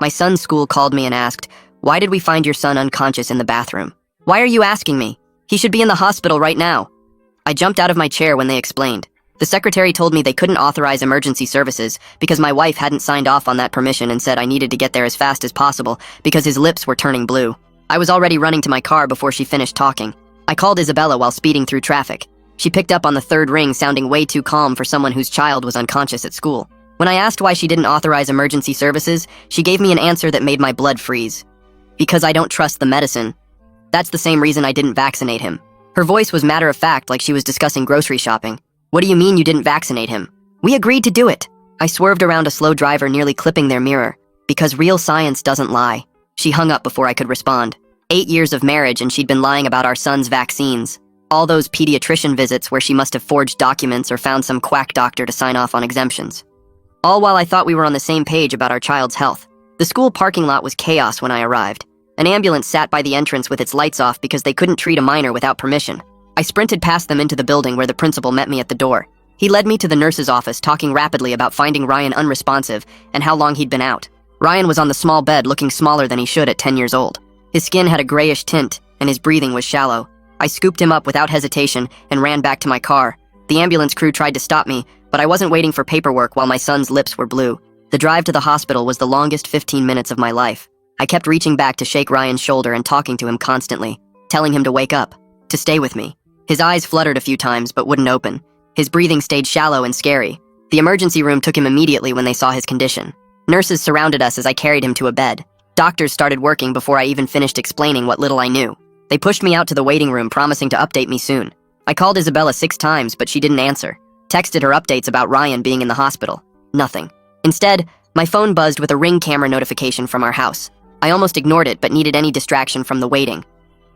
My son's school called me and asked, "Why did we find your son unconscious in the bathroom?" "Why are you asking me? He should be in the hospital right now." I jumped out of my chair when they explained. The secretary told me they couldn't authorize emergency services because my wife hadn't signed off on that permission and said I needed to get there as fast as possible because his lips were turning blue. I was already running to my car before she finished talking. I called Isabella while speeding through traffic. She picked up on the third ring, sounding way too calm for someone whose child was unconscious at school. When I asked why she didn't authorize emergency services, she gave me an answer that made my blood freeze. Because I don't trust the medicine. That's the same reason I didn't vaccinate him. Her voice was matter-of-fact, like she was discussing grocery shopping. "What do you mean you didn't vaccinate him?" "We agreed to do it." I swerved around a slow driver, nearly clipping their mirror. "Because real science doesn't lie." She hung up before I could respond. 8 years of marriage and she'd been lying about our son's vaccines. All those pediatrician visits where she must have forged documents or found some quack doctor to sign off on exemptions. All while I thought we were on the same page about our child's health. The school parking lot was chaos when I arrived. An ambulance sat by the entrance with its lights off because they couldn't treat a minor without permission. I sprinted past them into the building where the principal met me at the door. He led me to the nurse's office, talking rapidly about finding Ryan unresponsive and how long he'd been out. Ryan was on the small bed, looking smaller than he should at 10 years old. His skin had a grayish tint, and his breathing was shallow. I scooped him up without hesitation and ran back to my car. The ambulance crew tried to stop me, but I wasn't waiting for paperwork while my son's lips were blue. The drive to the hospital was the longest 15 minutes of my life. I kept reaching back to shake Ryan's shoulder and talking to him constantly, telling him to wake up, to stay with me. His eyes fluttered a few times but wouldn't open. His breathing stayed shallow and scary. The emergency room took him immediately when they saw his condition. Nurses surrounded us as I carried him to a bed. Doctors started working before I even finished explaining what little I knew. They pushed me out to the waiting room, promising to update me soon. I called Isabella 6 times, but she didn't answer. Texted her updates about Ryan being in the hospital. Nothing. Instead, my phone buzzed with a Ring camera notification from our house. I almost ignored it, but needed any distraction from the waiting.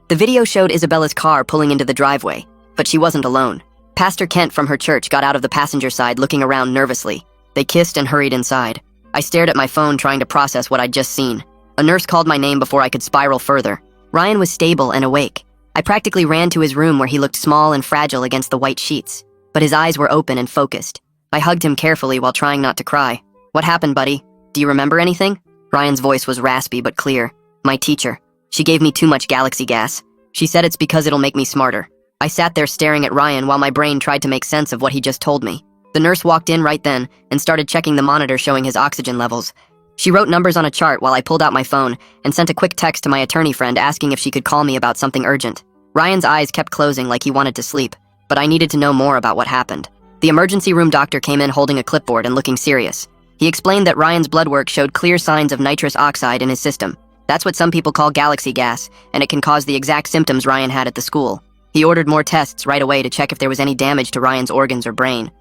The video showed Isabella's car pulling into the driveway, but she wasn't alone. Pastor Kent from her church got out of the passenger side, looking around nervously. They kissed and hurried inside. I stared at my phone, trying to process what I'd just seen. A nurse called my name before I could spiral further. Ryan was stable and awake. I practically ran to his room where he looked small and fragile against the white sheets, but his eyes were open and focused. I hugged him carefully while trying not to cry. "What happened, buddy? Do you remember anything?" Ryan's voice was raspy but clear. "My teacher. She gave me too much galaxy gas. She said it's because it'll make me smarter." I sat there staring at Ryan while my brain tried to make sense of what he just told me. The nurse walked in right then and started checking the monitor showing his oxygen levels. She wrote numbers on a chart while I pulled out my phone and sent a quick text to my attorney friend asking if she could call me about something urgent. Ryan's eyes kept closing like he wanted to sleep, but I needed to know more about what happened. The emergency room doctor came in holding a clipboard and looking serious. He explained that Ryan's blood work showed clear signs of nitrous oxide in his system. That's what some people call galaxy gas, and it can cause the exact symptoms Ryan had at the school. He ordered more tests right away to check if there was any damage to Ryan's organs or brain.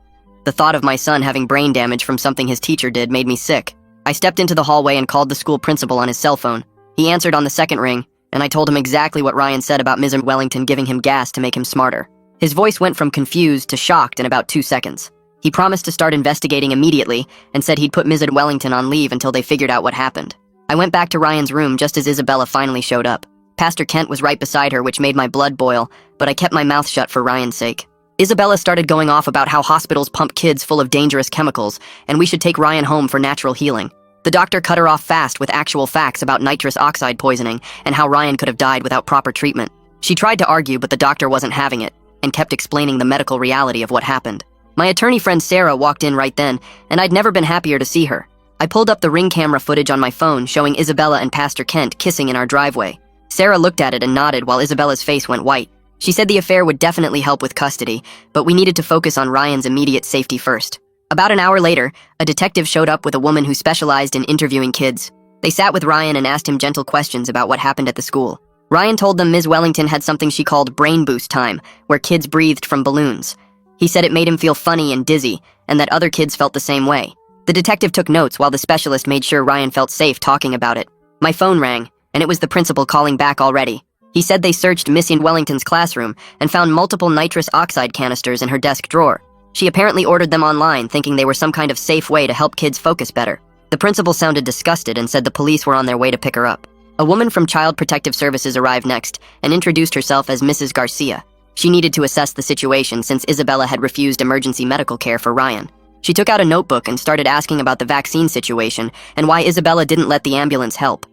The thought of my son having brain damage from something his teacher did made me sick. I stepped into the hallway and called the school principal on his cell phone. He answered on the second ring, and I told him exactly what Ryan said about Ms. Wellington giving him gas to make him smarter. His voice went from confused to shocked in about 2 seconds. He promised to start investigating immediately and said he'd put Ms. Wellington on leave until they figured out what happened. I went back to Ryan's room just as Isabella finally showed up. Pastor Kent was right beside her, which made my blood boil, but I kept my mouth shut for Ryan's sake. Isabella started going off about how hospitals pump kids full of dangerous chemicals, and we should take Ryan home for natural healing. The doctor cut her off fast with actual facts about nitrous oxide poisoning and how Ryan could have died without proper treatment. She tried to argue, but the doctor wasn't having it, and kept explaining the medical reality of what happened. My attorney friend Sarah walked in right then, and I'd never been happier to see her. I pulled up the Ring camera footage on my phone showing Isabella and Pastor Kent kissing in our driveway. Sarah looked at it and nodded while Isabella's face went white. She said the affair would definitely help with custody, but we needed to focus on Ryan's immediate safety first. About an hour later, a detective showed up with a woman who specialized in interviewing kids. They sat with Ryan and asked him gentle questions about what happened at the school. Ryan told them Ms. Wellington had something she called brain boost time, where kids breathed from balloons. He said it made him feel funny and dizzy, and that other kids felt the same way. The detective took notes while the specialist made sure Ryan felt safe talking about it. My phone rang, and it was the principal calling back already. He said they searched Miss Wellington's classroom and found multiple nitrous oxide canisters in her desk drawer. She apparently ordered them online, thinking they were some kind of safe way to help kids focus better. The principal sounded disgusted and said the police were on their way to pick her up. A woman from Child Protective Services arrived next and introduced herself as Mrs. Garcia. She needed to assess the situation since Isabella had refused emergency medical care for Ryan. She took out a notebook and started asking about the vaccine situation and why Isabella didn't let the ambulance help.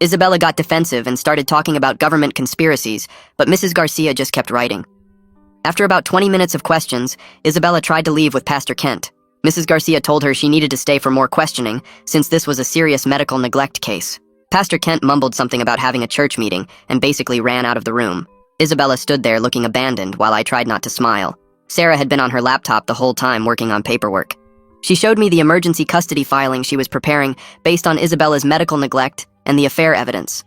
Isabella got defensive and started talking about government conspiracies, but Mrs. Garcia just kept writing. After about 20 minutes of questions, Isabella tried to leave with Pastor Kent. Mrs. Garcia told her she needed to stay for more questioning, since this was a serious medical neglect case. Pastor Kent mumbled something about having a church meeting and basically ran out of the room. Isabella stood there looking abandoned while I tried not to smile. Sarah had been on her laptop the whole time working on paperwork. She showed me the emergency custody filing she was preparing based on Isabella's medical neglect and the affair evidence.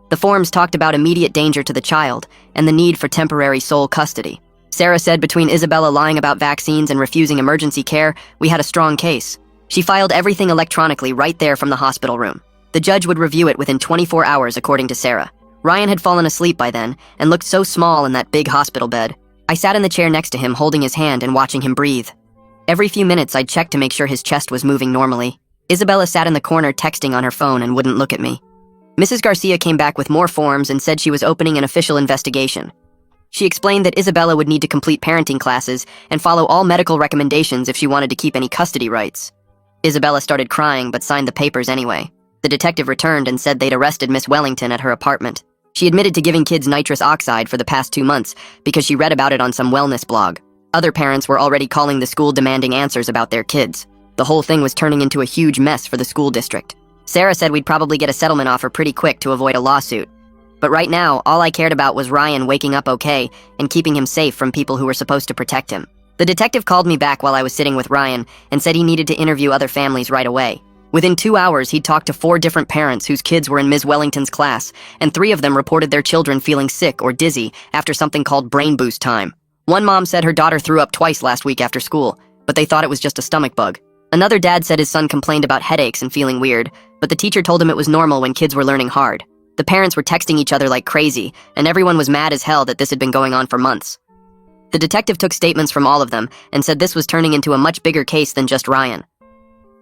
The forms talked about immediate danger to the child and the need for temporary sole custody. Sarah said between Isabella lying about vaccines and refusing emergency care, we had a strong case. She filed everything electronically right there from the hospital room. The judge would review it within 24 hours, according to Sarah. Ryan had fallen asleep by then and looked so small in that big hospital bed. I sat in the chair next to him, holding his hand and watching him breathe. Every few minutes, I'd check to make sure his chest was moving normally. Isabella sat in the corner texting on her phone and wouldn't look at me. Mrs. Garcia came back with more forms and said she was opening an official investigation. She explained that Isabella would need to complete parenting classes and follow all medical recommendations if she wanted to keep any custody rights. Isabella started crying but signed the papers anyway. The detective returned and said they'd arrested Miss Wellington at her apartment. She admitted to giving kids nitrous oxide for the past 2 months because she read about it on some wellness blog. Other parents were already calling the school demanding answers about their kids. The whole thing was turning into a huge mess for the school district. Sarah said we'd probably get a settlement offer pretty quick to avoid a lawsuit. But right now, all I cared about was Ryan waking up okay and keeping him safe from people who were supposed to protect him. The detective called me back while I was sitting with Ryan and said he needed to interview other families right away. Within 2 hours, he'd talked to 4 different parents whose kids were in Ms. Wellington's class, and 3 of them reported their children feeling sick or dizzy after something called brain boost time. One mom said her daughter threw up twice last week after school, but they thought it was just a stomach bug. Another dad said his son complained about headaches and feeling weird, but the teacher told him it was normal when kids were learning hard. The parents were texting each other like crazy, and everyone was mad as hell that this had been going on for months. The detective took statements from all of them and said this was turning into a much bigger case than just Ryan.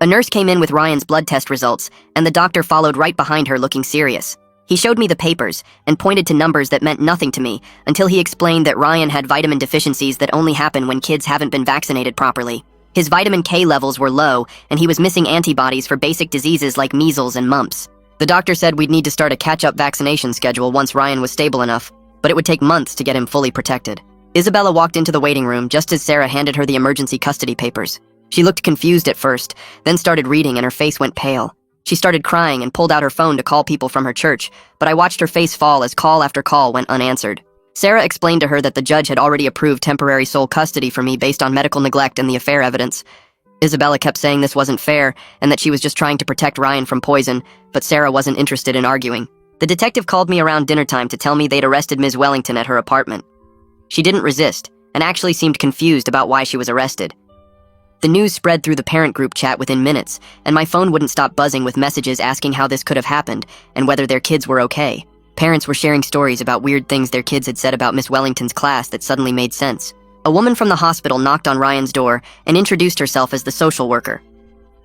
A nurse came in with Ryan's blood test results, and the doctor followed right behind her looking serious. He showed me the papers and pointed to numbers that meant nothing to me until he explained that Ryan had vitamin deficiencies that only happen when kids haven't been vaccinated properly. His vitamin K levels were low, and he was missing antibodies for basic diseases like measles and mumps. The doctor said we'd need to start a catch-up vaccination schedule once Ryan was stable enough, but it would take months to get him fully protected. Isabella walked into the waiting room just as Sarah handed her the emergency custody papers. She looked confused at first, then started reading and her face went pale. She started crying and pulled out her phone to call people from her church, but I watched her face fall as call after call went unanswered. Sarah explained to her that the judge had already approved temporary sole custody for me based on medical neglect and the affair evidence. Isabella kept saying this wasn't fair and that she was just trying to protect Ryan from poison, but Sarah wasn't interested in arguing. The detective called me around dinner time to tell me they'd arrested Ms. Wellington at her apartment. She didn't resist and actually seemed confused about why she was arrested. The news spread through the parent group chat within minutes, and my phone wouldn't stop buzzing with messages asking how this could have happened and whether their kids were okay. Parents were sharing stories about weird things their kids had said about Miss Wellington's class that suddenly made sense. A woman from the hospital knocked on Ryan's door and introduced herself as the social worker.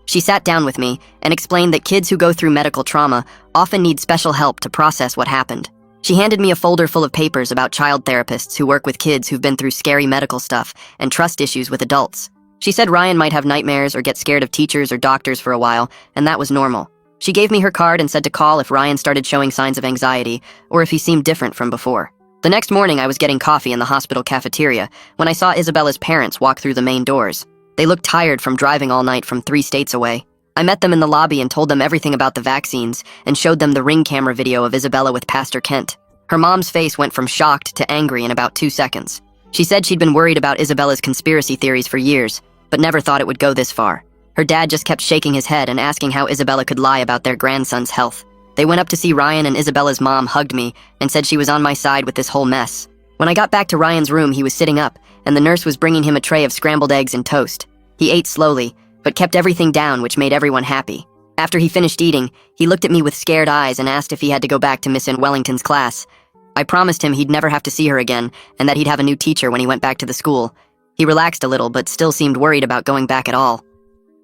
She sat down with me and explained that kids who go through medical trauma often need special help to process what happened. She handed me a folder full of papers about child therapists who work with kids who've been through scary medical stuff and trust issues with adults. She said Ryan might have nightmares or get scared of teachers or doctors for a while, and that was normal. She gave me her card and said to call if Ryan started showing signs of anxiety or if he seemed different from before. The next morning, I was getting coffee in the hospital cafeteria when I saw Isabella's parents walk through the main doors. They looked tired from driving all night from 3 states away. I met them in the lobby and told them everything about the vaccines and showed them the Ring camera video of Isabella with Pastor Kent. Her mom's face went from shocked to angry in about 2 seconds. She said she'd been worried about Isabella's conspiracy theories for years, but never thought it would go this far. Her dad just kept shaking his head and asking how Isabella could lie about their grandson's health. They went up to see Ryan, and Isabella's mom hugged me and said she was on my side with this whole mess. When I got back to Ryan's room, he was sitting up, and the nurse was bringing him a tray of scrambled eggs and toast. He ate slowly, but kept everything down, which made everyone happy. After he finished eating, he looked at me with scared eyes and asked if he had to go back to Miss Wellington's class. I promised him he'd never have to see her again, and that he'd have a new teacher when he went back to the school. He relaxed a little, but still seemed worried about going back at all.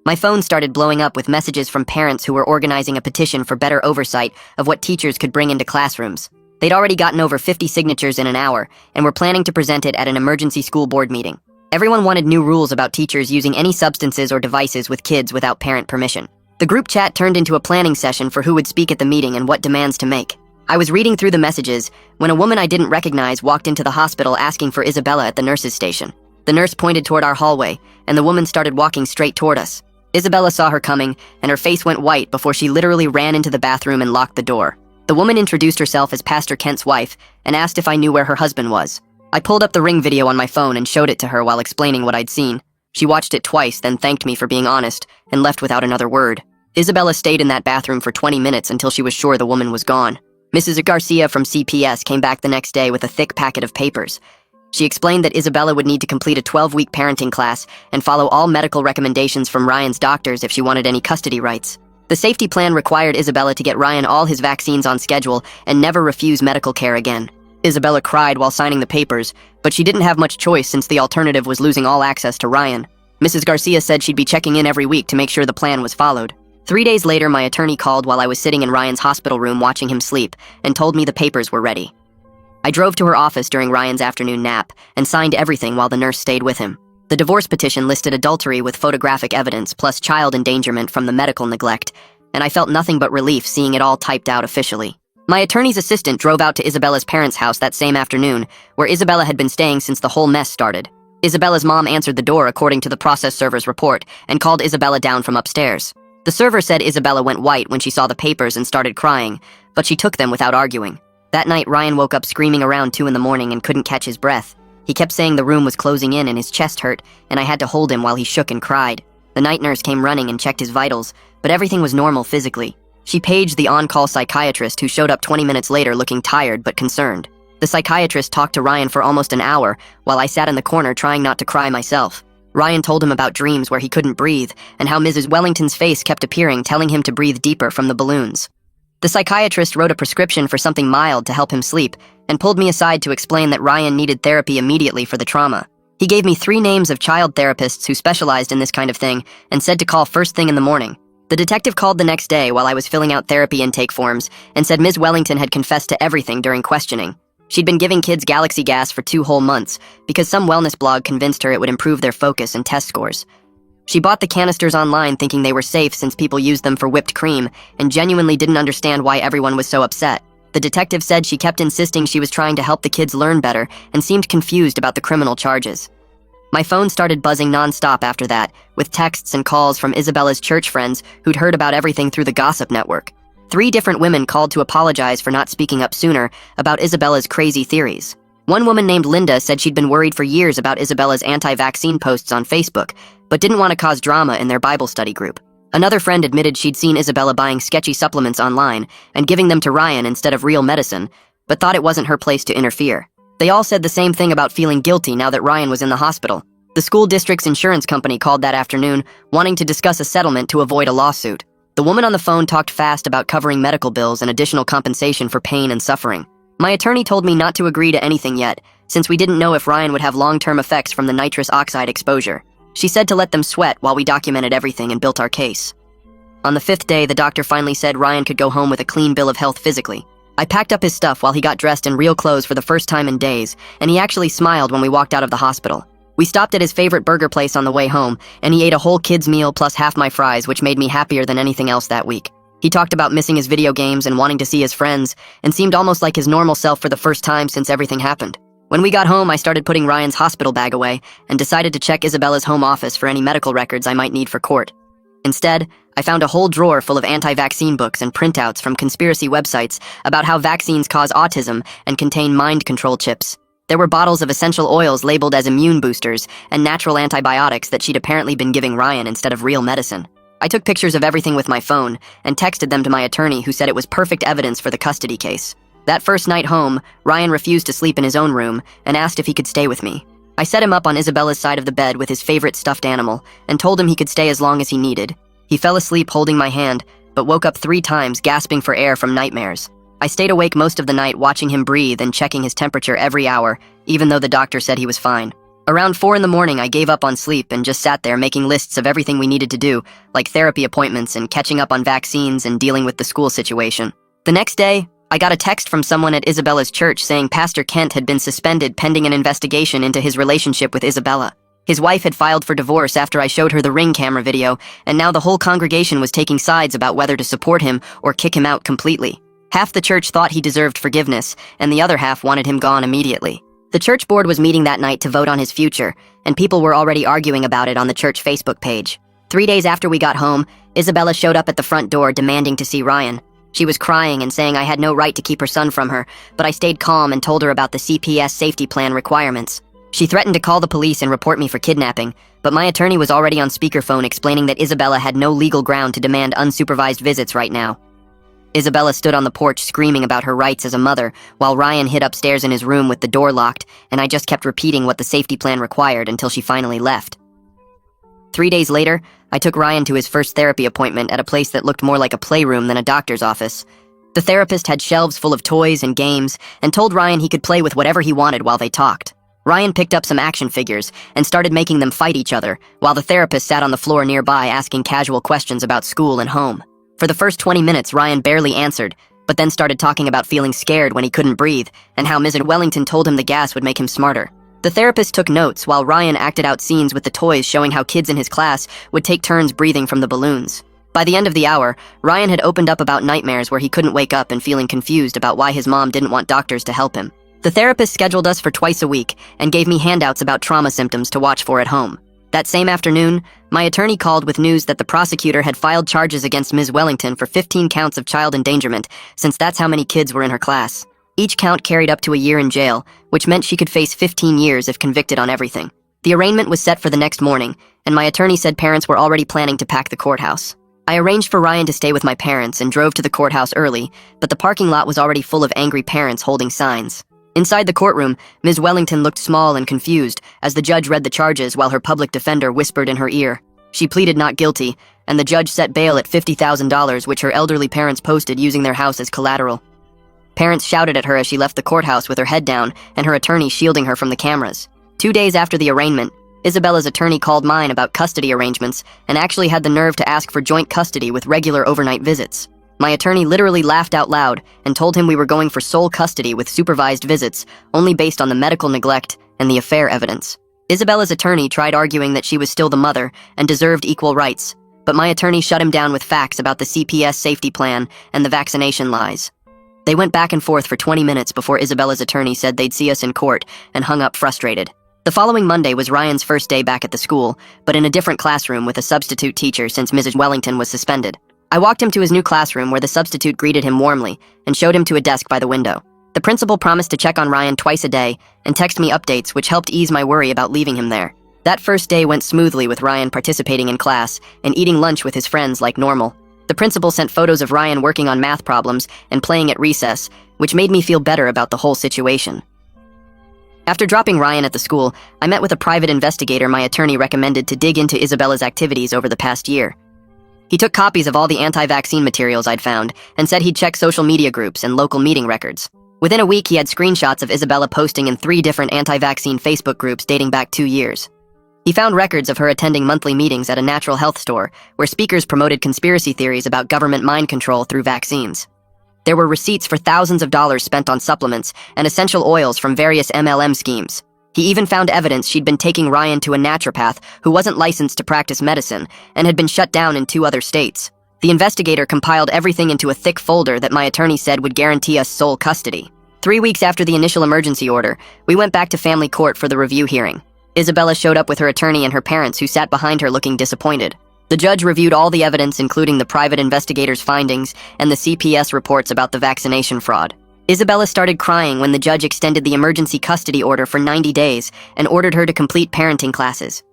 My phone started blowing up with messages from parents who were organizing a petition for better oversight of what teachers could bring into classrooms. They'd already gotten over 50 signatures in an hour, and were planning to present it at an emergency school board meeting. Everyone wanted new rules about teachers using any substances or devices with kids without parent permission. The group chat turned into a planning session for who would speak at the meeting and what demands to make. I was reading through the messages when a woman I didn't recognize walked into the hospital asking for Isabella at the nurse's station. The nurse pointed toward our hallway, and the woman started walking straight toward us. Isabella saw her coming, and her face went white before she literally ran into the bathroom and locked the door. The woman introduced herself as Pastor Kent's wife and asked if I knew where her husband was. I pulled up the Ring video on my phone and showed it to her while explaining what I'd seen. She watched it twice, then thanked me for being honest, and left without another word. Isabella stayed in that bathroom for 20 minutes until she was sure the woman was gone. Mrs. Garcia from CPS came back the next day with a thick packet of papers. She explained that Isabella would need to complete a 12-week parenting class and follow all medical recommendations from Ryan's doctors if she wanted any custody rights. The safety plan required Isabella to get Ryan all his vaccines on schedule and never refuse medical care again. Isabella cried while signing the papers, but she didn't have much choice since the alternative was losing all access to Ryan. Mrs. Garcia said she'd be checking in every week to make sure the plan was followed. 3 days later, my attorney called while I was sitting in Ryan's hospital room watching him sleep and told me the papers were ready. I drove to her office during Ryan's afternoon nap and signed everything while the nurse stayed with him. The divorce petition listed adultery with photographic evidence plus child endangerment from the medical neglect, and I felt nothing but relief seeing it all typed out officially. My attorney's assistant drove out to Isabella's parents' house that same afternoon, where Isabella had been staying since the whole mess started. Isabella's mom answered the door according to the process server's report and called Isabella down from upstairs. The server said Isabella went white when she saw the papers and started crying, but she took them without arguing. That night, Ryan woke up screaming around 2 in the morning and couldn't catch his breath. He kept saying the room was closing in and his chest hurt, and I had to hold him while he shook and cried. The night nurse came running and checked his vitals, but everything was normal physically. She paged the on-call psychiatrist who showed up 20 minutes later looking tired but concerned. The psychiatrist talked to Ryan for almost an hour while I sat in the corner trying not to cry myself. Ryan told him about dreams where he couldn't breathe and how Mrs. Wellington's face kept appearing, telling him to breathe deeper from the balloons. The psychiatrist wrote a prescription for something mild to help him sleep and pulled me aside to explain that Ryan needed therapy immediately for the trauma. He gave me 3 names of child therapists who specialized in this kind of thing and said to call first thing in the morning. The detective called the next day while I was filling out therapy intake forms and said Ms. Wellington had confessed to everything during questioning. She'd been giving kids Galaxy Gas for 2 whole months because some wellness blog convinced her it would improve their focus and test scores. She bought the canisters online thinking they were safe since people used them for whipped cream and genuinely didn't understand why everyone was so upset. The detective said she kept insisting she was trying to help the kids learn better and seemed confused about the criminal charges. My phone started buzzing nonstop after that, with texts and calls from Isabella's church friends who'd heard about everything through the gossip network. 3 different women called to apologize for not speaking up sooner about Isabella's crazy theories. One woman named Linda said she'd been worried for years about Isabella's anti-vaccine posts on Facebook, but didn't want to cause drama in their Bible study group. Another friend admitted she'd seen Isabella buying sketchy supplements online and giving them to Ryan instead of real medicine, but thought it wasn't her place to interfere. They all said the same thing about feeling guilty now that Ryan was in the hospital. The school district's insurance company called that afternoon, wanting to discuss a settlement to avoid a lawsuit. The woman on the phone talked fast about covering medical bills and additional compensation for pain and suffering. My attorney told me not to agree to anything yet, since we didn't know if Ryan would have long-term effects from the nitrous oxide exposure. She said to let them sweat while we documented everything and built our case. On the 5th day, the doctor finally said Ryan could go home with a clean bill of health physically. I packed up his stuff while he got dressed in real clothes for the first time in days, and he actually smiled when we walked out of the hospital. We stopped at his favorite burger place on the way home, and he ate a whole kid's meal plus half my fries, which made me happier than anything else that week. He talked about missing his video games and wanting to see his friends, and seemed almost like his normal self for the first time since everything happened. When we got home, I started putting Ryan's hospital bag away and decided to check Isabella's home office for any medical records I might need for court. Instead, I found a whole drawer full of anti-vaccine books and printouts from conspiracy websites about how vaccines cause autism and contain mind control chips. There were bottles of essential oils labeled as immune boosters and natural antibiotics that she'd apparently been giving Ryan instead of real medicine. I took pictures of everything with my phone and texted them to my attorney, who said it was perfect evidence for the custody case. That first night home, Ryan refused to sleep in his own room and asked if he could stay with me. I set him up on Isabella's side of the bed with his favorite stuffed animal and told him he could stay as long as he needed. He fell asleep holding my hand, but woke up 3 times gasping for air from nightmares. I stayed awake most of the night watching him breathe and checking his temperature every hour, even though the doctor said he was fine. Around 4 in the morning, I gave up on sleep and just sat there making lists of everything we needed to do, like therapy appointments and catching up on vaccines and dealing with the school situation. The next day, I got a text from someone at Isabella's church saying Pastor Kent had been suspended pending an investigation into his relationship with Isabella. His wife had filed for divorce after I showed her the Ring camera video, and now the whole congregation was taking sides about whether to support him or kick him out completely. Half the church thought he deserved forgiveness, and the other half wanted him gone immediately. The church board was meeting that night to vote on his future, and people were already arguing about it on the church Facebook page. 3 days after we got home, Isabella showed up at the front door demanding to see Ryan. She was crying and saying I had no right to keep her son from her, but I stayed calm and told her about the CPS safety plan requirements. She threatened to call the police and report me for kidnapping, but my attorney was already on speakerphone explaining that Isabella had no legal ground to demand unsupervised visits right now. Isabella stood on the porch screaming about her rights as a mother, while Ryan hid upstairs in his room with the door locked, and I just kept repeating what the safety plan required until she finally left. 3 days later, I took Ryan to his first therapy appointment at a place that looked more like a playroom than a doctor's office. The therapist had shelves full of toys and games, and told Ryan he could play with whatever he wanted while they talked. Ryan picked up some action figures and started making them fight each other, while the therapist sat on the floor nearby asking casual questions about school and home. For the first 20 minutes, Ryan barely answered, but then started talking about feeling scared when he couldn't breathe, and how Ms. Wellington told him the gas would make him smarter. The therapist took notes while Ryan acted out scenes with the toys showing how kids in his class would take turns breathing from the balloons. By the end of the hour, Ryan had opened up about nightmares where he couldn't wake up and feeling confused about why his mom didn't want doctors to help him. The therapist scheduled us for twice a week and gave me handouts about trauma symptoms to watch for at home. That same afternoon, my attorney called with news that the prosecutor had filed charges against Ms. Wellington for 15 counts of child endangerment, since that's how many kids were in her class. Each count carried up to a year in jail, which meant she could face 15 years if convicted on everything. The arraignment was set for the next morning, and my attorney said parents were already planning to pack the courthouse. I arranged for Ryan to stay with my parents and drove to the courthouse early, but the parking lot was already full of angry parents holding signs. Inside the courtroom, Ms. Wellington looked small and confused as the judge read the charges while her public defender whispered in her ear. She pleaded not guilty, and the judge set bail at $50,000, which her elderly parents posted using their house as collateral. Parents shouted at her as she left the courthouse with her head down and her attorney shielding her from the cameras. 2 days after the arraignment, Isabella's attorney called mine about custody arrangements and actually had the nerve to ask for joint custody with regular overnight visits. My attorney literally laughed out loud and told him we were going for sole custody with supervised visits, only based on the medical neglect and the affair evidence. Isabella's attorney tried arguing that she was still the mother and deserved equal rights, but my attorney shut him down with facts about the CPS safety plan and the vaccination lies. They went back and forth for 20 minutes before Isabella's attorney said they'd see us in court and hung up frustrated. The following Monday was Ryan's first day back at the school, but in a different classroom with a substitute teacher since Mrs. Wellington was suspended. I walked him to his new classroom where the substitute greeted him warmly and showed him to a desk by the window. The principal promised to check on Ryan twice a day and text me updates, which helped ease my worry about leaving him there. That first day went smoothly with Ryan participating in class and eating lunch with his friends like normal. The principal sent photos of Ryan working on math problems and playing at recess, which made me feel better about the whole situation. After dropping Ryan at the school, I met with a private investigator my attorney recommended to dig into Isabella's activities over the past year. He took copies of all the anti-vaccine materials I'd found and said he'd check social media groups and local meeting records. Within a week, he had screenshots of Isabella posting in 3 different anti-vaccine Facebook groups dating back 2 years. He found records of her attending monthly meetings at a natural health store where speakers promoted conspiracy theories about government mind control through vaccines. There were receipts for thousands of dollars spent on supplements and essential oils from various MLM schemes. He even found evidence she'd been taking Ryan to a naturopath who wasn't licensed to practice medicine and had been shut down in 2 other states. The investigator compiled everything into a thick folder that my attorney said would guarantee us sole custody. 3 weeks after the initial emergency order, we went back to family court for the review hearing. Isabella showed up with her attorney and her parents, who sat behind her looking disappointed. The judge reviewed all the evidence, including the private investigator's findings and the CPS reports about the vaccination fraud. Isabella started crying when the judge extended the emergency custody order for 90 days and ordered her to complete parenting classes.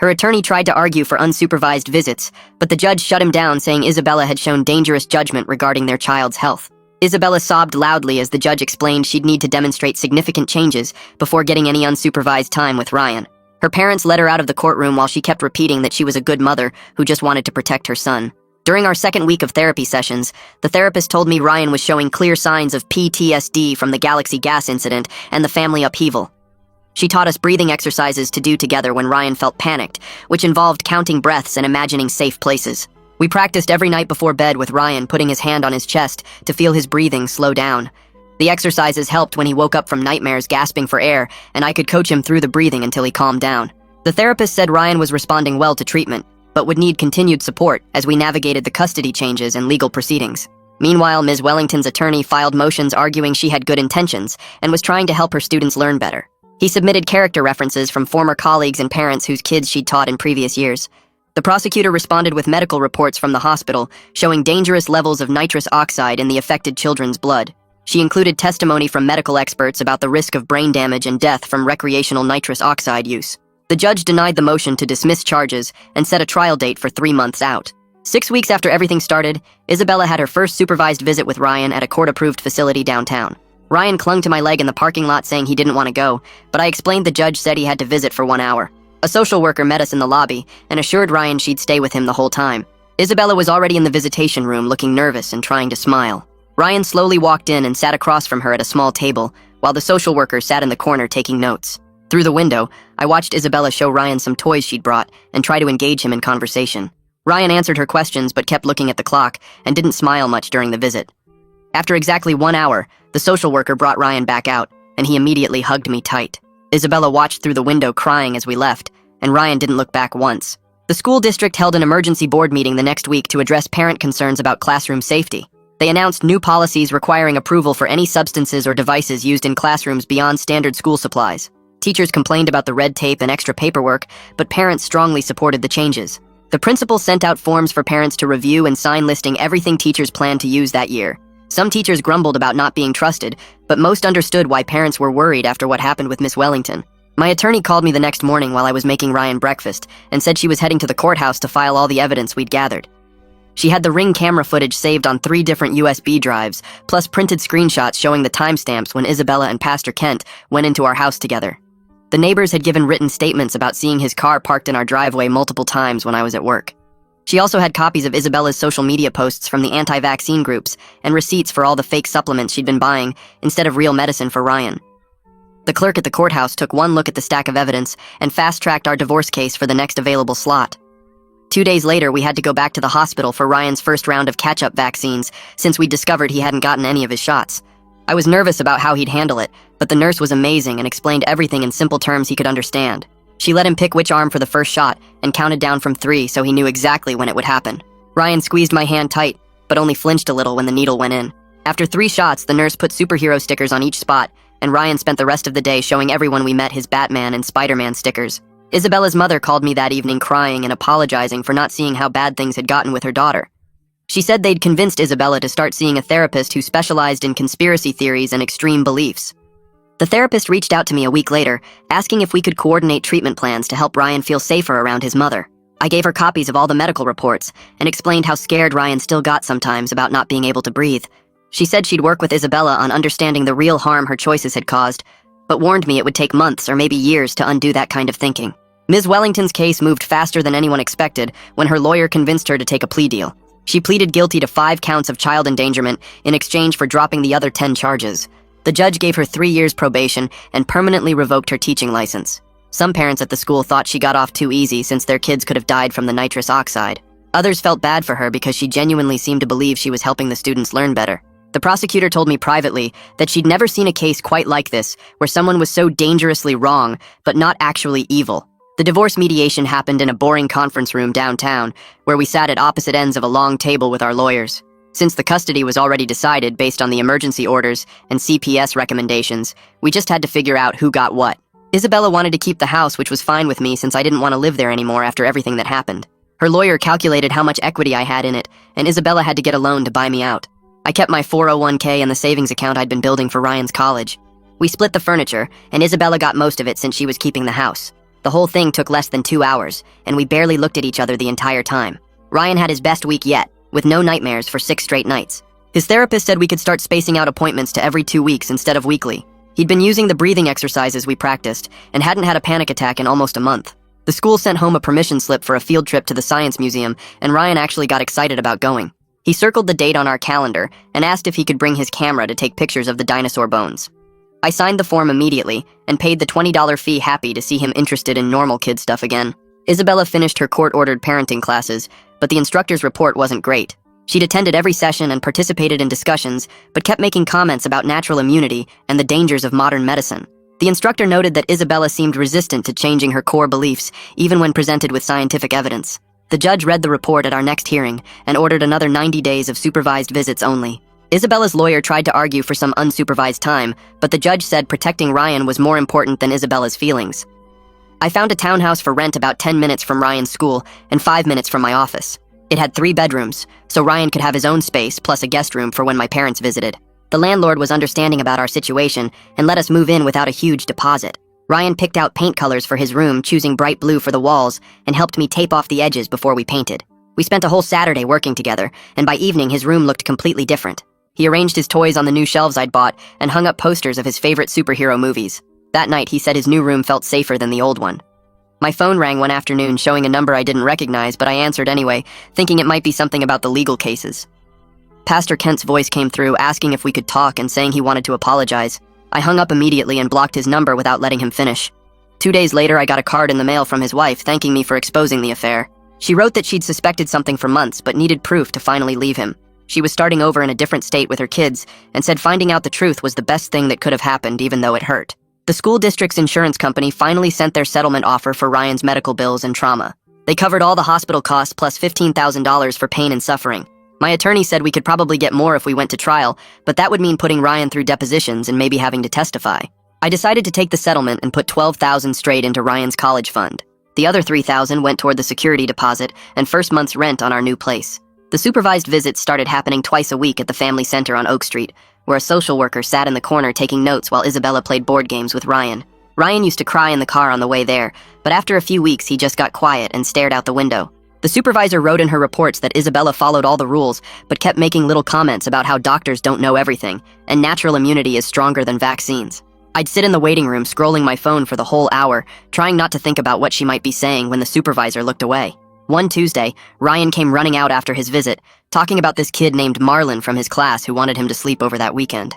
Her attorney tried to argue for unsupervised visits, but the judge shut him down, saying Isabella had shown dangerous judgment regarding their child's health. Isabella sobbed loudly as the judge explained she'd need to demonstrate significant changes before getting any unsupervised time with Ryan. Her parents let her out of the courtroom while she kept repeating that she was a good mother who just wanted to protect her son. During our second week of therapy sessions, the therapist told me Ryan was showing clear signs of PTSD from the Galaxy gas incident and the family upheaval. She taught us breathing exercises to do together when Ryan felt panicked, which involved counting breaths and imagining safe places. We practiced every night before bed with Ryan putting his hand on his chest to feel his breathing slow down. The exercises helped when he woke up from nightmares gasping for air, and I could coach him through the breathing until he calmed down. The therapist said Ryan was responding well to treatment, but would need continued support as we navigated the custody changes and legal proceedings. Meanwhile, Ms. Wellington's attorney filed motions arguing she had good intentions and was trying to help her students learn better. He submitted character references from former colleagues and parents whose kids she'd taught in previous years. The prosecutor responded with medical reports from the hospital showing dangerous levels of nitrous oxide in the affected children's blood. She included testimony from medical experts about the risk of brain damage and death from recreational nitrous oxide use. The judge denied the motion to dismiss charges and set a trial date for 3 months out. 6 weeks after everything started, Isabella had her first supervised visit with Ryan at a court-approved facility downtown. Ryan clung to my leg in the parking lot saying he didn't want to go, but I explained the judge said he had to visit for 1 hour. A social worker met us in the lobby and assured Ryan she'd stay with him the whole time. Isabella was already in the visitation room looking nervous and trying to smile. Ryan slowly walked in and sat across from her at a small table, while the social worker sat in the corner taking notes. Through the window, I watched Isabella show Ryan some toys she'd brought and try to engage him in conversation. Ryan answered her questions but kept looking at the clock and didn't smile much during the visit. After exactly 1 hour, the social worker brought Ryan back out, and he immediately hugged me tight. Isabella watched through the window crying as we left, and Ryan didn't look back once. The school district held an emergency board meeting the next week to address parent concerns about classroom safety. They announced new policies requiring approval for any substances or devices used in classrooms beyond standard school supplies. Teachers complained about the red tape and extra paperwork, but parents strongly supported the changes. The principal sent out forms for parents to review and sign listing everything teachers planned to use that year. Some teachers grumbled about not being trusted, but most understood why parents were worried after what happened with Miss Wellington. My attorney called me the next morning while I was making Ryan breakfast and said she was heading to the courthouse to file all the evidence we'd gathered. She had the Ring camera footage saved on 3 different USB drives, plus printed screenshots showing the timestamps when Isabella and Pastor Kent went into our house together. The neighbors had given written statements about seeing his car parked in our driveway multiple times when I was at work. She also had copies of Isabella's social media posts from the anti-vaccine groups and receipts for all the fake supplements she'd been buying instead of real medicine for Ryan. The clerk at the courthouse took one look at the stack of evidence and fast-tracked our divorce case for the next available slot. 2 days later, we had to go back to the hospital for Ryan's first round of catch-up vaccines since we discovered he hadn't gotten any of his shots. I was nervous about how he'd handle it, but the nurse was amazing and explained everything in simple terms he could understand. She let him pick which arm for the first shot and counted down from 3 so he knew exactly when it would happen. Ryan squeezed my hand tight, but only flinched a little when the needle went in. After 3 shots, the nurse put superhero stickers on each spot, and Ryan spent the rest of the day showing everyone we met his Batman and Spider-Man stickers. Isabella's mother called me that evening crying and apologizing for not seeing how bad things had gotten with her daughter. She said they'd convinced Isabella to start seeing a therapist who specialized in conspiracy theories and extreme beliefs. The therapist reached out to me a week later, asking if we could coordinate treatment plans to help Ryan feel safer around his mother. I gave her copies of all the medical reports and explained how scared Ryan still got sometimes about not being able to breathe. She said she'd work with Isabella on understanding the real harm her choices had caused, but warned me it would take months or maybe years to undo that kind of thinking. Ms. Wellington's case moved faster than anyone expected when her lawyer convinced her to take a plea deal. She pleaded guilty to 5 counts of child endangerment in exchange for dropping the other 10 charges. The judge gave her 3 years probation and permanently revoked her teaching license. Some parents at the school thought she got off too easy since their kids could have died from the nitrous oxide. Others felt bad for her because she genuinely seemed to believe she was helping the students learn better. The prosecutor told me privately that she'd never seen a case quite like this, where someone was so dangerously wrong, but not actually evil. The divorce mediation happened in a boring conference room downtown, where we sat at opposite ends of a long table with our lawyers. Since the custody was already decided based on the emergency orders and CPS recommendations, we just had to figure out who got what. Isabella wanted to keep the house, which was fine with me since I didn't want to live there anymore after everything that happened. Her lawyer calculated how much equity I had in it, and Isabella had to get a loan to buy me out. I kept my 401k and the savings account I'd been building for Ryan's college. We split the furniture, and Isabella got most of it since she was keeping the house. The whole thing took less than 2 hours, and we barely looked at each other the entire time. Ryan had his best week yet, with no nightmares for 6 straight nights. His therapist said we could start spacing out appointments to every 2 weeks instead of weekly. He'd been using the breathing exercises we practiced, and hadn't had a panic attack in almost a month. The school sent home a permission slip for a field trip to the science museum, and Ryan actually got excited about going. He circled the date on our calendar and asked if he could bring his camera to take pictures of the dinosaur bones. I signed the form immediately and paid the $20 fee, happy to see him interested in normal kid stuff again. Isabella finished her court-ordered parenting classes, but the instructor's report wasn't great. She'd attended every session and participated in discussions, but kept making comments about natural immunity and the dangers of modern medicine. The instructor noted that Isabella seemed resistant to changing her core beliefs, even when presented with scientific evidence. The judge read the report at our next hearing and ordered another 90 days of supervised visits only. Isabella's lawyer tried to argue for some unsupervised time, but the judge said protecting Ryan was more important than Isabella's feelings. I found a townhouse for rent about 10 minutes from Ryan's school and 5 minutes from my office. It had 3 bedrooms, so Ryan could have his own space plus a guest room for when my parents visited. The landlord was understanding about our situation and let us move in without a huge deposit. Ryan picked out paint colors for his room, choosing bright blue for the walls, and helped me tape off the edges before we painted. We spent a whole Saturday working together, and by evening his room looked completely different. He arranged his toys on the new shelves I'd bought and hung up posters of his favorite superhero movies. That night, he said his new room felt safer than the old one. My phone rang one afternoon showing a number I didn't recognize, but I answered anyway, thinking it might be something about the legal cases. Pastor Kent's voice came through, asking if we could talk and saying he wanted to apologize. I hung up immediately and blocked his number without letting him finish. 2 days later, I got a card in the mail from his wife thanking me for exposing the affair. She wrote that she'd suspected something for months but needed proof to finally leave him. She was starting over in a different state with her kids and said finding out the truth was the best thing that could have happened, even though it hurt. The school district's insurance company finally sent their settlement offer for Ryan's medical bills and trauma. They covered all the hospital costs plus $15,000 for pain and suffering. My attorney said we could probably get more if we went to trial, but that would mean putting Ryan through depositions and maybe having to testify. I decided to take the settlement and put $12,000 straight into Ryan's college fund. The other $3,000 went toward the security deposit and first month's rent on our new place. The supervised visits started happening twice a week at the family center on Oak Street, where a social worker sat in the corner taking notes while Isabella played board games with Ryan. Ryan used to cry in the car on the way there, but after a few weeks he just got quiet and stared out the window. The supervisor wrote in her reports that Isabella followed all the rules, but kept making little comments about how doctors don't know everything, and natural immunity is stronger than vaccines. I'd sit in the waiting room scrolling my phone for the whole hour, trying not to think about what she might be saying when the supervisor looked away. One Tuesday, Ryan came running out after his visit, talking about this kid named Marlon from his class who wanted him to sleep over that weekend.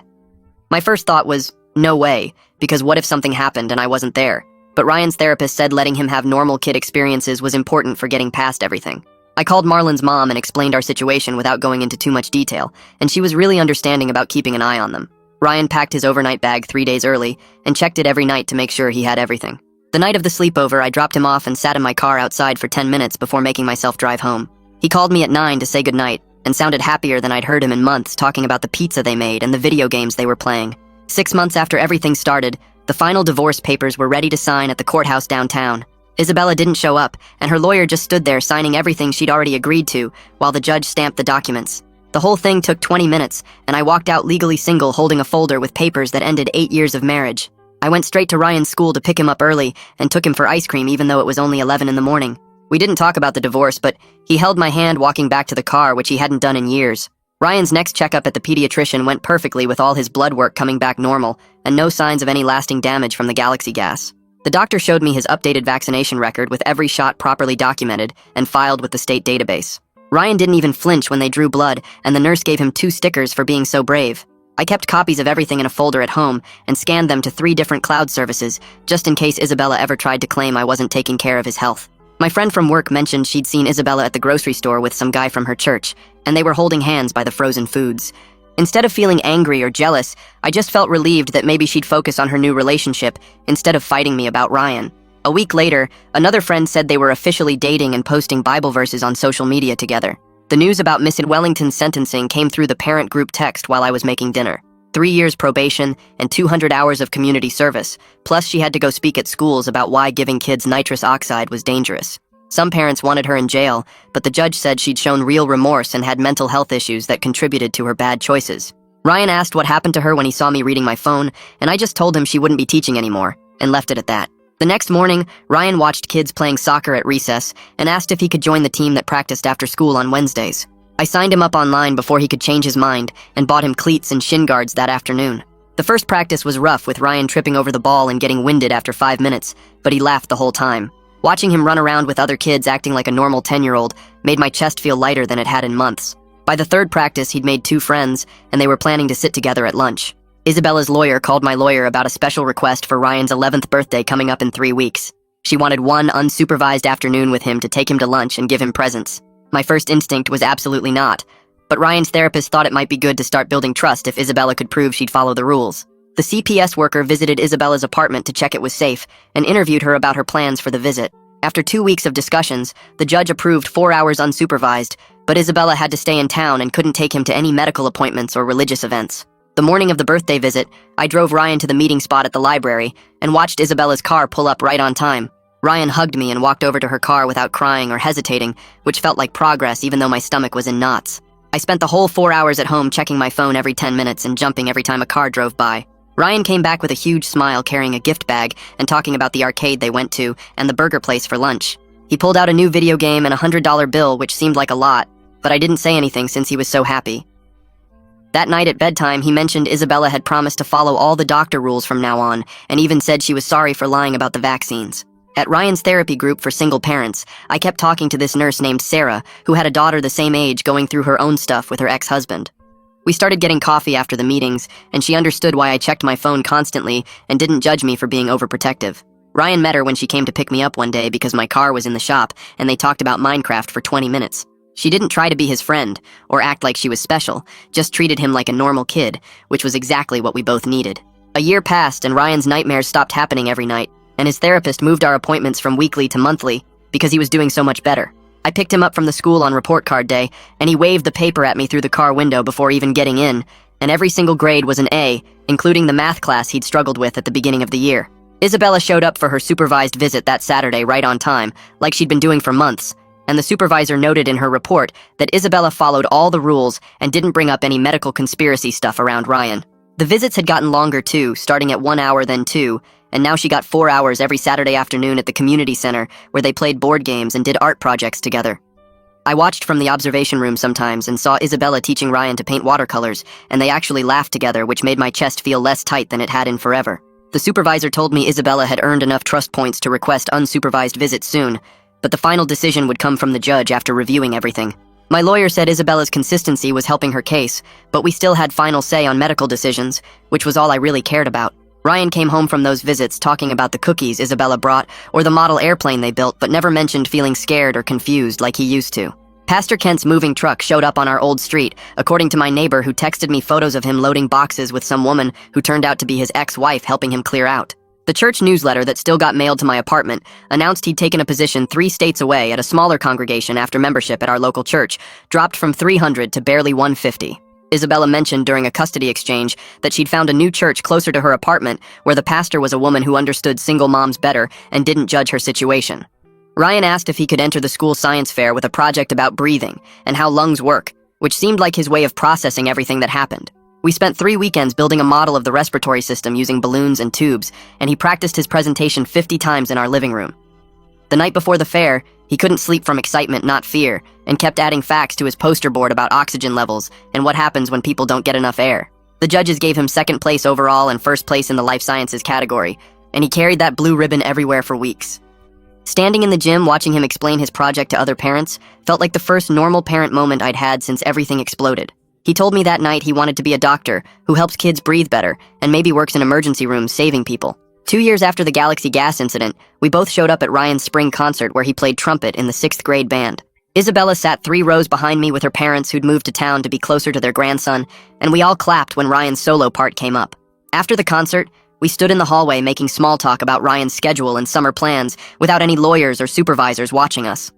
My first thought was, no way, because what if something happened and I wasn't there? But Ryan's therapist said letting him have normal kid experiences was important for getting past everything. I called Marlon's mom and explained our situation without going into too much detail, and she was really understanding about keeping an eye on them. Ryan packed his overnight bag 3 days early and checked it every night to make sure he had everything. The night of the sleepover, I dropped him off and sat in my car outside for 10 minutes before making myself drive home. He called me at 9 to say goodnight and sounded happier than I'd heard him in months, talking about the pizza they made and the video games they were playing. 6 months after everything started, the final divorce papers were ready to sign at the courthouse downtown. Isabella didn't show up, and her lawyer just stood there signing everything she'd already agreed to while the judge stamped the documents. The whole thing took 20 minutes, and I walked out legally single holding a folder with papers that ended 8 years of marriage. I went straight to Ryan's school to pick him up early and took him for ice cream even though it was only 11 in the morning. We didn't talk about the divorce, but he held my hand walking back to the car, which he hadn't done in years. Ryan's next checkup at the pediatrician went perfectly with all his blood work coming back normal and no signs of any lasting damage from the Galaxy gas. The doctor showed me his updated vaccination record with every shot properly documented and filed with the state database. Ryan didn't even flinch when they drew blood, and the nurse gave him 2 stickers for being so brave. I kept copies of everything in a folder at home and scanned them to 3 different cloud services, just in case Isabella ever tried to claim I wasn't taking care of his health. My friend from work mentioned she'd seen Isabella at the grocery store with some guy from her church, and they were holding hands by the frozen foods. Instead of feeling angry or jealous, I just felt relieved that maybe she'd focus on her new relationship instead of fighting me about Ryan. A week later, another friend said they were officially dating and posting Bible verses on social media together. The news about Miss Wellington's sentencing came through the parent group text while I was making dinner. 3 years probation and 200 hours of community service, plus she had to go speak at schools about why giving kids nitrous oxide was dangerous. Some parents wanted her in jail, but the judge said she'd shown real remorse and had mental health issues that contributed to her bad choices. Ryan asked what happened to her when he saw me reading my phone, and I just told him she wouldn't be teaching anymore, and left it at that. The next morning, Ryan watched kids playing soccer at recess and asked if he could join the team that practiced after school on Wednesdays. I signed him up online before he could change his mind and bought him cleats and shin guards that afternoon. The first practice was rough, with Ryan tripping over the ball and getting winded after 5 minutes, but he laughed the whole time. Watching him run around with other kids acting like a normal 10-year-old made my chest feel lighter than it had in months. By the third practice, he'd made 2 friends, and they were planning to sit together at lunch. Isabella's lawyer called my lawyer about a special request for Ryan's 11th birthday coming up in 3 weeks. She wanted one unsupervised afternoon with him to take him to lunch and give him presents. My first instinct was absolutely not, but Ryan's therapist thought it might be good to start building trust if Isabella could prove she'd follow the rules. The CPS worker visited Isabella's apartment to check it was safe and interviewed her about her plans for the visit. After 2 weeks of discussions, the judge approved 4 hours unsupervised, but Isabella had to stay in town and couldn't take him to any medical appointments or religious events. The morning of the birthday visit, I drove Ryan to the meeting spot at the library and watched Isabella's car pull up right on time. Ryan hugged me and walked over to her car without crying or hesitating, which felt like progress even though my stomach was in knots. I spent the whole 4 hours at home checking my phone every 10 minutes and jumping every time a car drove by. Ryan came back with a huge smile carrying a gift bag and talking about the arcade they went to and the burger place for lunch. He pulled out a new video game and a $100 bill, which seemed like a lot, but I didn't say anything since he was so happy. That night at bedtime, he mentioned Isabella had promised to follow all the doctor rules from now on, and even said she was sorry for lying about the vaccines. At Ryan's therapy group for single parents, I kept talking to this nurse named Sarah, who had a daughter the same age going through her own stuff with her ex-husband. We started getting coffee after the meetings, and she understood why I checked my phone constantly and didn't judge me for being overprotective. Ryan met her when she came to pick me up one day because my car was in the shop, and they talked about Minecraft for 20 minutes. She didn't try to be his friend or act like she was special, just treated him like a normal kid, which was exactly what we both needed. A year passed and Ryan's nightmares stopped happening every night, and his therapist moved our appointments from weekly to monthly because he was doing so much better. I picked him up from the school on report card day, and he waved the paper at me through the car window before even getting in, and every single grade was an A, including the math class he'd struggled with at the beginning of the year. Isabella showed up for her supervised visit that Saturday right on time, like she'd been doing for months, and the supervisor noted in her report that Isabella followed all the rules and didn't bring up any medical conspiracy stuff around Ryan. The visits had gotten longer too, starting at 1 hour then 2, and now she got 4 hours every Saturday afternoon at the community center where they played board games and did art projects together. I watched from the observation room sometimes and saw Isabella teaching Ryan to paint watercolors, and they actually laughed together, which made my chest feel less tight than it had in forever. The supervisor told me Isabella had earned enough trust points to request unsupervised visits soon, but the final decision would come from the judge after reviewing everything. My lawyer said Isabella's consistency was helping her case, but we still had final say on medical decisions, which was all I really cared about. Ryan came home from those visits talking about the cookies Isabella brought or the model airplane they built, but never mentioned feeling scared or confused like he used to. Pastor Kent's moving truck showed up on our old street, according to my neighbor who texted me photos of him loading boxes with some woman who turned out to be his ex-wife helping him clear out. The church newsletter that still got mailed to my apartment announced he'd taken a position 3 states away at a smaller congregation after membership at our local church dropped from 300 to barely 150. Isabella mentioned during a custody exchange that she'd found a new church closer to her apartment where the pastor was a woman who understood single moms better and didn't judge her situation. Ryan asked if he could enter the school science fair with a project about breathing and how lungs work, which seemed like his way of processing everything that happened. We spent 3 weekends building a model of the respiratory system using balloons and tubes, and he practiced his presentation 50 times in our living room. The night before the fair, he couldn't sleep from excitement, not fear, and kept adding facts to his poster board about oxygen levels and what happens when people don't get enough air. The judges gave him 2nd place overall and 1st place in the life sciences category, and he carried that blue ribbon everywhere for weeks. Standing in the gym watching him explain his project to other parents felt like the first normal parent moment I'd had since everything exploded. He told me that night he wanted to be a doctor who helps kids breathe better and maybe works in emergency rooms saving people. 2 years after the Galaxy Gas incident, we both showed up at Ryan's spring concert where he played trumpet in the 6th grade band. Isabella sat 3 rows behind me with her parents who'd moved to town to be closer to their grandson, and we all clapped when Ryan's solo part came up. After the concert, we stood in the hallway making small talk about Ryan's schedule and summer plans without any lawyers or supervisors watching us.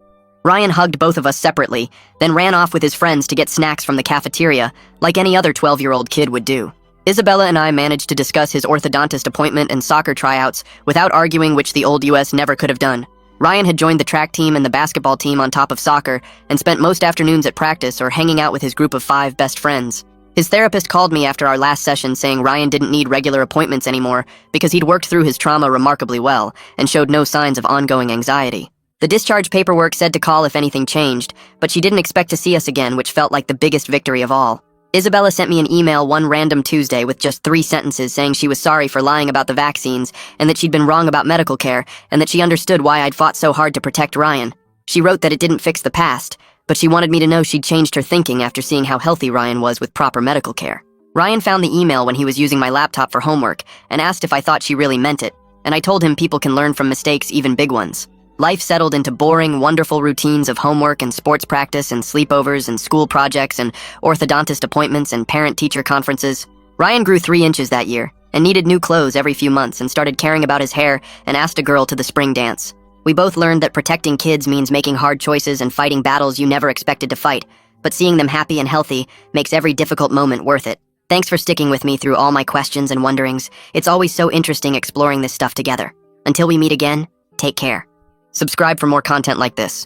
Ryan hugged both of us separately, then ran off with his friends to get snacks from the cafeteria, like any other 12-year-old kid would do. Isabella and I managed to discuss his orthodontist appointment and soccer tryouts without arguing, which the old US never could have done. Ryan had joined the track team and the basketball team on top of soccer and spent most afternoons at practice or hanging out with his group of 5 best friends. His therapist called me after our last session saying Ryan didn't need regular appointments anymore because he'd worked through his trauma remarkably well and showed no signs of ongoing anxiety. The discharge paperwork said to call if anything changed, but she didn't expect to see us again, which felt like the biggest victory of all. Isabella sent me an email one random Tuesday with just 3 sentences saying she was sorry for lying about the vaccines and that she'd been wrong about medical care and that she understood why I'd fought so hard to protect Ryan. She wrote that it didn't fix the past, but she wanted me to know she'd changed her thinking after seeing how healthy Ryan was with proper medical care. Ryan found the email when he was using my laptop for homework and asked if I thought she really meant it, and I told him people can learn from mistakes, even big ones. Life settled into boring, wonderful routines of homework and sports practice and sleepovers and school projects and orthodontist appointments and parent-teacher conferences. Ryan grew 3 inches that year, and needed new clothes every few months and started caring about his hair and asked a girl to the spring dance. We both learned that protecting kids means making hard choices and fighting battles you never expected to fight, but seeing them happy and healthy makes every difficult moment worth it. Thanks for sticking with me through all my questions and wonderings. It's always so interesting exploring this stuff together. Until we meet again, take care. Subscribe for more content like this.